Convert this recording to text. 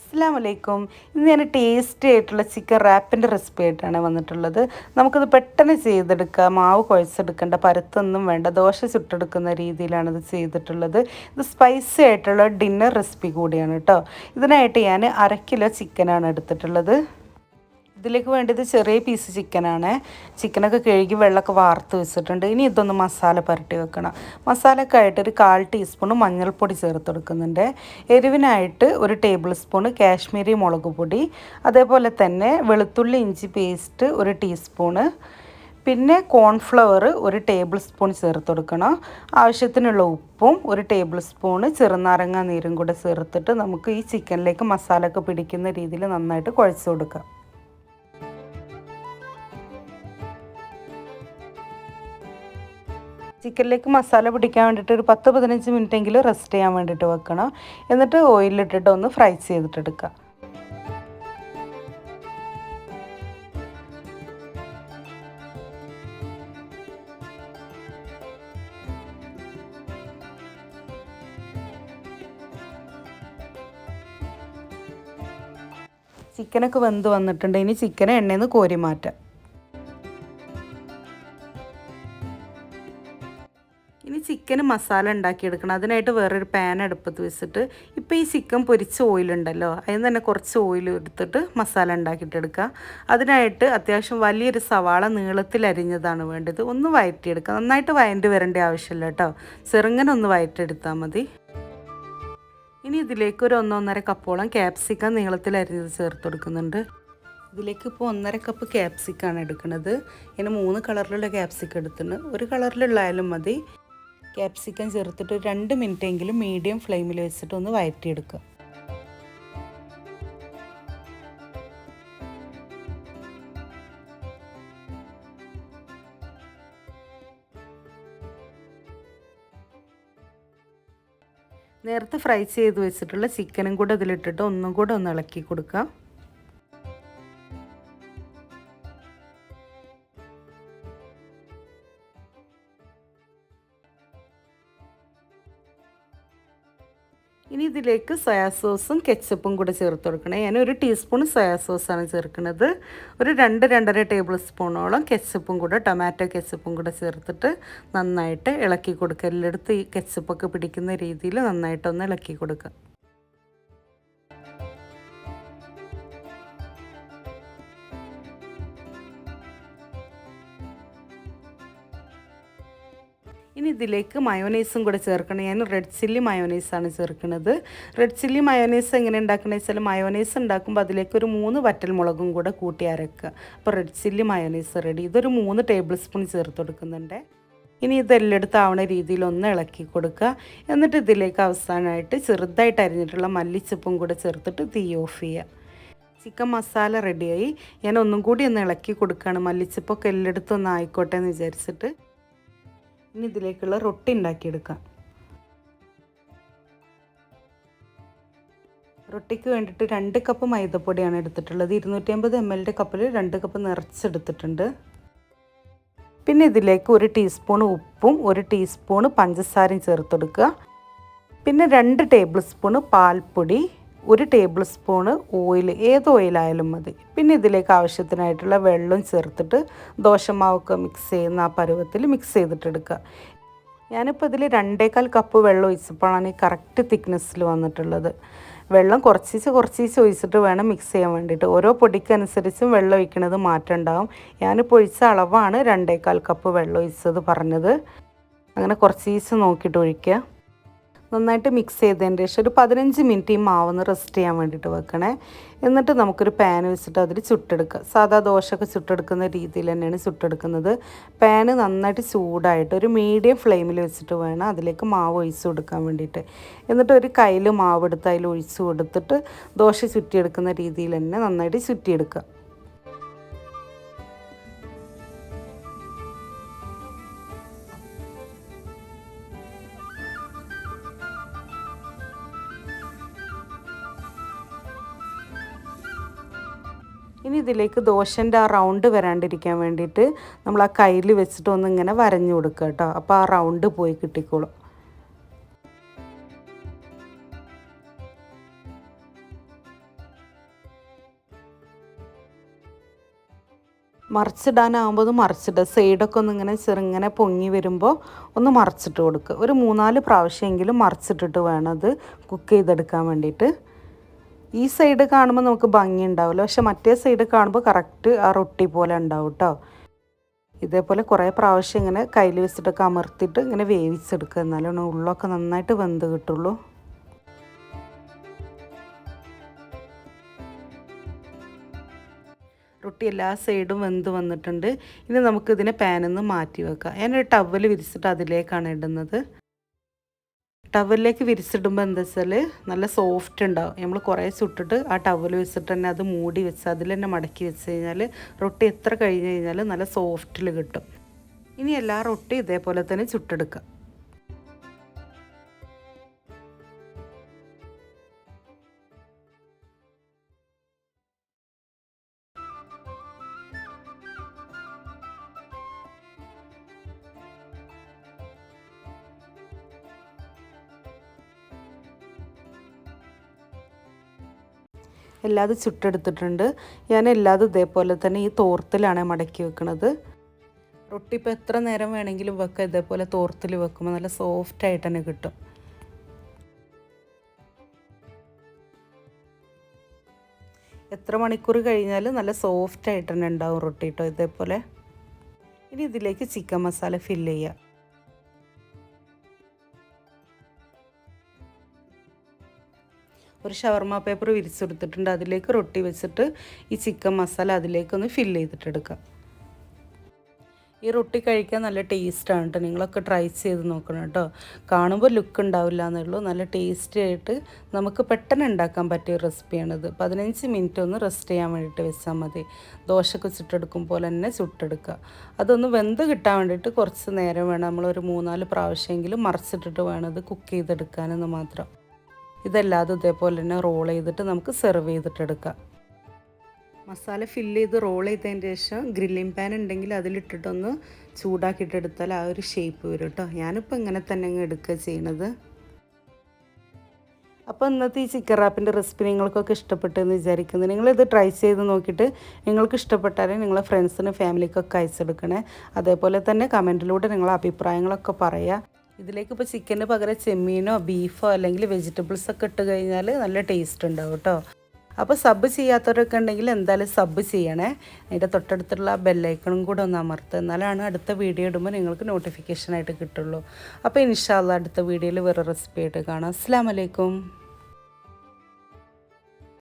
അസ്സലാമലൈക്കും. ഇന്ന് ഞാൻ ടേസ്റ്റി ആയിട്ടുള്ള ചിക്കൻ റാപ്പിൻ്റെ റെസിപ്പി ആയിട്ടാണ് വന്നിട്ടുള്ളത്. നമുക്കിത് പെട്ടെന്ന് ചെയ്തെടുക്കാം. മാവ് കുഴച്ചെടുക്കേണ്ട, പരത്തൊന്നും വേണ്ട, ദോശ ചുട്ടെടുക്കുന്ന രീതിയിലാണ് ഇത് ചെയ്തിട്ടുള്ളത്. ഇത് സ്പൈസി ആയിട്ടുള്ള ഡിന്നർ റെസിപ്പി കൂടിയാണ് കേട്ടോ. ഇതിനായിട്ട് ഞാൻ 1/2 കിലോ ചിക്കനാണ് എടുത്തിട്ടുള്ളത്. ഇതിലേക്ക് വേണ്ടത് ചെറിയ പീസ് ചിക്കനാണ്. ചിക്കനൊക്കെ കഴുകി വെള്ളമൊക്കെ വാർത്ത് വെച്ചിട്ടുണ്ട്. ഇനി ഇതൊന്ന് മസാല പുരട്ടി വെക്കണം. മസാലയൊക്കെ ആയിട്ട് ഒരു 1/4 ടീസ്പൂൺ മഞ്ഞൾപ്പൊടി ചേർത്ത് കൊടുക്കുന്നുണ്ട്. എരിവിനായിട്ട് 1 ടേബിൾ സ്പൂൺ കാശ്മീരി മുളക് പൊടി, അതേപോലെ തന്നെ വെളുത്തുള്ളി ഇഞ്ചി പേസ്റ്റ് 1 ടീസ്പൂണ്, പിന്നെ കോൺഫ്ലവർ 1 ടേബിൾ സ്പൂൺ ചേർത്ത് കൊടുക്കണം. ആവശ്യത്തിനുള്ള ഉപ്പും 1 ടേബിൾ സ്പൂണ് ചെറുനാരങ്ങ നീരും കൂടെ ചേർത്തിട്ട് നമുക്ക് ഈ ചിക്കനിലേക്ക് മസാല ഒക്കെ പിടിക്കുന്ന രീതിയിൽ നന്നായിട്ട് കുഴച്ച് കൊടുക്കാം. ചിക്കനിലേക്ക് മസാല പിടിക്കാൻ വേണ്ടിയിട്ട് ഒരു 10-15 മിനിറ്റെങ്കിലും റെസ്റ്റ് ചെയ്യാൻ വേണ്ടിയിട്ട് വെക്കണം. എന്നിട്ട് ഓയിലിട്ടിട്ട് ഒന്ന് ഫ്രൈ ചെയ്തിട്ടെടുക്കുക. ചിക്കനൊക്കെ വെന്ത് വന്നിട്ടുണ്ട്. ഇനി ചിക്കനെ എണ്ണയിൽ നിന്ന് കോരി മാറ്റാം. ഇനി ചിക്കന് മസാല ഉണ്ടാക്കിയെടുക്കണം. അതിനായിട്ട് വേറൊരു പാൻ അടുപ്പത്ത് വെച്ചിട്ട് ഇപ്പോൾ ഈ ചിക്കൻ പൊരിച്ച ഓയിലുണ്ടല്ലോ, അതിൽ തന്നെ കുറച്ച് ഓയിൽ എടുത്തിട്ട് മസാല ഉണ്ടാക്കിയിട്ടെടുക്കുക. അതിനായിട്ട് അത്യാവശ്യം വലിയൊരു സവാള നീളത്തിൽ അരിഞ്ഞതാണ് വേണ്ടത്. ഒന്ന് വഴറ്റിയെടുക്കുക. നന്നായിട്ട് വഴറ്റി വരേണ്ട ആവശ്യമില്ല കേട്ടോ, ചെറുങ്ങനെ ഒന്ന് വഴറ്റിയെടുത്താൽ മതി. ഇനി ഇതിലേക്ക് ഒരു 1-1.5 കപ്പോളം ക്യാപ്സിക്കം നീളത്തിൽ അരിഞ്ഞത് ചേർത്ത് കൊടുക്കുന്നുണ്ട്. ഇതിലേക്ക് ഇപ്പോൾ 1.5 കപ്പ് ക്യാപ്സിക്കാണ് എടുക്കുന്നത്. ഇനി 3 കളറിലുള്ള ക്യാപ്സിക്കം എടുത്തിട്ടുണ്ട്. 1 കളറിലുള്ള ആയാലും മതി. ക്യാപ്സിക്കം ചേർത്തിട്ട് 2 മിനിറ്റെങ്കിലും മീഡിയം ഫ്ലെയിമിൽ വെച്ചിട്ട് ഒന്ന് വഴറ്റിയെടുക്കുക. നേരത്തെ ഫ്രൈ ചെയ്ത് വെച്ചിട്ടുള്ള ചിക്കനും കൂടെ ഇതിലിട്ടിട്ട് ഒന്നും കൂടെ ഒന്ന് ഇളക്കി കൊടുക്കുക. ഇനി ഇതിലേക്ക് സോയാ സോസും കെച്ചപ്പും കൂടെ ചേർത്ത് കൊടുക്കണം. ഞാൻ 1 ടീസ്പൂൺ സോയാ സോസാണ് ചേർക്കുന്നത്. ഒരു 2-2.5 ടേബിൾ സ്പൂണോളം കെച്ചപ്പും കൂടെ, ടൊമാറ്റോ കെച്ചപ്പും കൂടെ ചേർത്തിട്ട് നന്നായിട്ട് ഇളക്കി കൊടുക്കുക. എല്ലായിടത്തും ഈ കെച്ചപ്പൊക്കെ പിടിക്കുന്ന രീതിയിൽ നന്നായിട്ടൊന്ന് ഇളക്കി കൊടുക്കുക. ഇനി ഇതിലേക്ക് മയോനൈസും കൂടെ ചേർക്കണം. ഞാൻ റെഡ് ചില്ലി മയോനൈസാണ് ചേർക്കുന്നത്. റെഡ് ചില്ലി മയോനൈസ് എങ്ങനെ ഉണ്ടാക്കണമെന്ന് വെച്ചാൽ, മയോനൈസ് ഉണ്ടാക്കുമ്പോൾ അതിലേക്ക് ഒരു 3 വറ്റൽമുളകും കൂടെ കൂട്ടി അരക്കുക. അപ്പോൾ റെഡ് ചില്ലി മയോനൈസ് റെഡി. ഇതൊരു 3 ടേബിൾ സ്പൂൺ ചേർത്ത് കൊടുക്കുന്നുണ്ട്. ഇനി ഇതെല്ലാം ആവുന്ന രീതിയിൽ ഒന്ന് ഇളക്കി കൊടുക്കുക. എന്നിട്ട് ഇതിലേക്ക് അവസാനമായിട്ട് ചെറുതായിട്ട് അരിഞ്ഞിട്ടുള്ള മല്ലിച്ചപ്പും കൂടെ ചേർത്തിട്ട് തീ ഓഫ് ചെയ്യുക. ചിക്കൻ മസാല റെഡിയായി. ഞാൻ ഒന്നും കൂടി ഒന്ന് ഇളക്കി കൊടുക്കുകയാണ്. മല്ലിച്ചപ്പൊക്കെ എല്ലായിടത്തും ഒന്ന് ആയിക്കോട്ടെ എന്ന് വിചാരിച്ചിട്ട്. ഇനി ഇതിലേക്കുള്ള റൊട്ടി ഉണ്ടാക്കിയെടുക്കാം. റൊട്ടിക്ക് വേണ്ടിയിട്ട് 2 കപ്പ് മൈദപ്പൊടിയാണ് എടുത്തിട്ടുള്ളത്. 250 ml കപ്പിൽ 2 കപ്പ് നിറച്ചെടുത്തിട്ടുണ്ട്. പിന്നെ ഇതിലേക്ക് 1 ടീസ്പൂൺ ഉപ്പും 1 ടീസ്പൂൺ പഞ്ചസാരയും ചേർത്ത് കൊടുക്കുക. പിന്നെ 2 ടേബിൾ സ്പൂൺ പാൽപ്പൊടി, 1 ടേബിൾ സ്പൂണ് ഓയിൽ, ഏത് ഓയിലായാലും മതി. പിന്നെ ഇതിലേക്ക് ആവശ്യത്തിനായിട്ടുള്ള വെള്ളം ചേർത്തിട്ട് ദോശമാവൊക്കെ മിക്സ് ചെയ്യുന്ന ആ പരുവത്തിൽ മിക്സ് ചെയ്തിട്ടെടുക്കുക. ഞാനിപ്പോൾ ഇതിൽ 2.25 കപ്പ് വെള്ളം ഒഴിച്ചപ്പോഴാണ് ഈ കറക്റ്റ് തിക്നെസ്സിൽ വന്നിട്ടുള്ളത്. വെള്ളം കുറച്ച് ഒഴിച്ചിട്ട് വേണം മിക്സ് ചെയ്യാൻ വേണ്ടിയിട്ട്. ഓരോ പൊടിക്കനുസരിച്ചും വെള്ളം ഒഴിക്കുന്നത് മാറ്റം ഉണ്ടാവും. ഞാനിപ്പോൾ ഒഴിച്ച അളവാണ് 2.25 കപ്പ് വെള്ളം ഒഴിച്ചത് പറഞ്ഞത്. അങ്ങനെ കുറച്ച് നോക്കിയിട്ട് ഒഴിക്കുക. നന്നായിട്ട് മിക്സ് ചെയ്തതിന് ശേഷം ഒരു 15 മിനിറ്റ് ഈ മാവൊന്ന് റെസ്റ്റ് ചെയ്യാൻ വേണ്ടിയിട്ട് വെക്കണേ. എന്നിട്ട് നമുക്കൊരു പാൻ വെച്ചിട്ട് അതിൽ ചുട്ടെടുക്കുക. സാധാ ദോശയൊക്കെ ചുട്ടെടുക്കുന്ന രീതിയിൽ തന്നെയാണ് ചുട്ടെടുക്കുന്നത്. പാന് നന്നായിട്ട് ചൂടായിട്ട് ഒരു മീഡിയം ഫ്ലെയിമിൽ വെച്ചിട്ട് വേണം അതിലേക്ക് മാവ് ഒഴിച്ച് കൊടുക്കാൻ വേണ്ടിയിട്ട്. എന്നിട്ട് ഒരു കയ്യിൽ മാവ് എടുത്ത് അതിൽ ഒഴിച്ച് കൊടുത്തിട്ട് ദോശ ചുറ്റിയെടുക്കുന്ന രീതിയിൽ തന്നെ നന്നായിട്ട് ചുറ്റിയെടുക്കുക. ഇനി ഇതിലേക്ക് ദോശൻ്റെ ആ റൗണ്ട് വരാണ്ടിരിക്കാൻ വേണ്ടിയിട്ട് നമ്മൾ ആ കയ്യിൽ വെച്ചിട്ട് ഒന്നിങ്ങനെ വരഞ്ഞു കൊടുക്കുക കേട്ടോ. അപ്പോൾ ആ റൗണ്ട് പോയി കിട്ടിക്കോളും. മറിച്ചിടാനാകുമ്പോൾ ഒന്ന് മറിച്ചിടുക. സൈഡൊക്കെ ഒന്ന് ഇങ്ങനെ ചെറുങ്ങനെ പൊങ്ങി വരുമ്പോൾ ഒന്ന് മറിച്ചിട്ട് കൊടുക്കുക. ഒരു 3-4 പ്രാവശ്യമെങ്കിലും മറിച്ചിട്ടിട്ട് വേണം അത് കുക്ക് ചെയ്തെടുക്കാൻ വേണ്ടിയിട്ട്. ഈ സൈഡ് കാണുമ്പോൾ നമുക്ക് ഭംഗി ഉണ്ടാവില്ല, പക്ഷെ മറ്റേ സൈഡ് കാണുമ്പോൾ കറക്റ്റ് ആ റൊട്ടി പോലെ ഉണ്ടാവും കേട്ടോ. ഇതേപോലെ കുറേ പ്രാവശ്യം ഇങ്ങനെ കയ്യിൽ വെച്ചിട്ടൊക്കെ അമർത്തിയിട്ട് ഇങ്ങനെ വേവിച്ചെടുക്കുക, എന്നാലും ഉള്ളൊക്കെ നന്നായിട്ട് വെന്ത് കിട്ടുള്ളൂ. റൊട്ടി എല്ലാ സൈഡും വെന്ത് വന്നിട്ടുണ്ട്. ഇനി നമുക്കിതിനെ പാനിൽ നിന്ന് മാറ്റി വെക്കാം. ഞാനൊരു ടവൽ വിരിച്ചിട്ട് അതിലേക്കാണ് ഇടുന്നത്. ടവലിലേക്ക് വിരിച്ചിടുമ്പോൾ എന്താ വെച്ചാൽ നല്ല സോഫ്റ്റ് ഉണ്ടാവും. നമ്മൾ കുറേ ചുട്ടിട്ട് ആ ടവൽ വെച്ചിട്ട് തന്നെ അത് മൂടി വെച്ച് അതിൽ തന്നെ മടക്കി വെച്ച് കഴിഞ്ഞാൽ റൊട്ടി എത്ര കഴിഞ്ഞ് കഴിഞ്ഞാൽ നല്ല സോഫ്റ്റിൽ കിട്ടും. ഇനി എല്ലാ റൊട്ടി ഇതേപോലെ തന്നെ ചുട്ടെടുക്കാം. എല്ലാതും ചുട്ടെടുത്തിട്ടുണ്ട്. ഞാൻ എല്ലാതും ഇതേപോലെ തന്നെ ഈ തോർത്തിലാണ് മടക്കി വെക്കുന്നത്. റൊട്ടി ഇപ്പോൾ എത്ര നേരം വേണമെങ്കിലും വെക്കാം. ഇതേപോലെ തോർത്തിൽ വെക്കുമ്പോൾ നല്ല സോഫ്റ്റായിട്ട് തന്നെ കിട്ടും. എത്ര മണിക്കൂർ കഴിഞ്ഞാലും നല്ല സോഫ്റ്റായിട്ട് തന്നെ ഉണ്ടാവും റൊട്ടി കേട്ടോ ഇതേപോലെ. ഇനി ഇതിലേക്ക് ചിക്കൻ മസാല ഫില്ല് ചെയ്യുക. ഒരു ഷവർമ പേപ്പർ വിരിച്ചെടുത്തിട്ടുണ്ട്. അതിലേക്ക് റൊട്ടി വെച്ചിട്ട് ഈ ചിക്കൻ മസാല അതിലേക്കൊന്ന് ഫില്ല് ചെയ്തിട്ടെടുക്കാം. ഈ റൊട്ടി കഴിക്കാൻ നല്ല ടേസ്റ്റാണ് കേട്ടോ. നിങ്ങളൊക്കെ ട്രൈ ചെയ്ത് നോക്കണം കേട്ടോ. കാണുമ്പോൾ ലുക്ക് ഉണ്ടാവില്ല എന്നുള്ളൂ, നല്ല ടേസ്റ്റി ആയിട്ട് നമുക്ക് പെട്ടെന്ന് ഉണ്ടാക്കാൻ പറ്റിയ റെസിപ്പിയാണിത്. 15 മിനിറ്റ് ഒന്ന് റെസ്റ്റ് ചെയ്യാൻ വേണ്ടിയിട്ട് വെച്ചാൽ മതി. ദോശയൊക്കെ ചുട്ടെടുക്കും പോലെ തന്നെ ചുട്ടെടുക്കുക. അതൊന്ന് വെന്ത് കിട്ടാൻ വേണ്ടിയിട്ട് കുറച്ച് നേരം വേണം. നമ്മളൊരു 3-4 പ്രാവശ്യമെങ്കിലും മറിച്ചിട്ടിട്ട് വേണം ഇത് കുക്ക് ചെയ്തെടുക്കാനെന്ന് മാത്രം. ഇതെല്ലാതും ഇതേപോലെ തന്നെ റോൾ ചെയ്തിട്ട് നമുക്ക് സെർവ് ചെയ്തിട്ടെടുക്കാം. മസാല ഫില്ല് ചെയ്ത് റോൾ ചെയ്തതിന് ശേഷം ഗ്രില്ലിംഗ് പാൻ ഉണ്ടെങ്കിൽ അതിലിട്ടിട്ടൊന്ന് ചൂടാക്കിയിട്ടെടുത്താൽ ആ ഒരു ഷേപ്പ് വരും കേട്ടോ. ഞാനിപ്പോൾ ഇങ്ങനെ തന്നെ അങ്ങ് എടുക്കുക ചെയ്യണത്. അപ്പോൾ ഇന്നത്തെ ഈ ചിക്കൻ റാപ്പിൻ്റെ റെസിപ്പി നിങ്ങൾക്കൊക്കെ ഇഷ്ടപ്പെട്ടെന്ന് വിചാരിക്കുന്നു. നിങ്ങളിത് ട്രൈ ചെയ്ത് നോക്കിയിട്ട് നിങ്ങൾക്ക് ഇഷ്ടപ്പെട്ടാൽ നിങ്ങളെ ഫ്രണ്ട്സിനും ഫാമിലിക്കൊക്കെ അയച്ചെടുക്കണേ. അതേപോലെ തന്നെ കമൻറ്റിലൂടെ നിങ്ങളെ അഭിപ്രായങ്ങളൊക്കെ പറയുക. ഇതിലേക്ക് ഇപ്പോൾ ചിക്കന് പകരം ചെമ്മീനോ ബീഫോ അല്ലെങ്കിൽ വെജിറ്റബിൾസൊക്കെ ഇട്ട് കഴിഞ്ഞാൽ നല്ല ടേസ്റ്റ് ഉണ്ടാവും കേട്ടോ. അപ്പോൾ സബ് ചെയ്യാത്തവരൊക്കെ ഉണ്ടെങ്കിൽ എന്തായാലും സബ് ചെയ്യണേ. അതിൻ്റെ തൊട്ടടുത്തുള്ള ബെല്ലൈക്കണും കൂടെ ഒന്ന് അമർത്തുക, എന്നാലാണ് അടുത്ത വീഡിയോ ഇടുമ്പോൾ നിങ്ങൾക്ക് നോട്ടിഫിക്കേഷനായിട്ട് കിട്ടുള്ളൂ. അപ്പോൾ ഇൻഷാ അല്ലാഹ് അടുത്ത വീഡിയോയിൽ വേറെ റെസിപ്പി ആയിട്ട് കാണാം. അസ്സലാമു അലൈക്കും.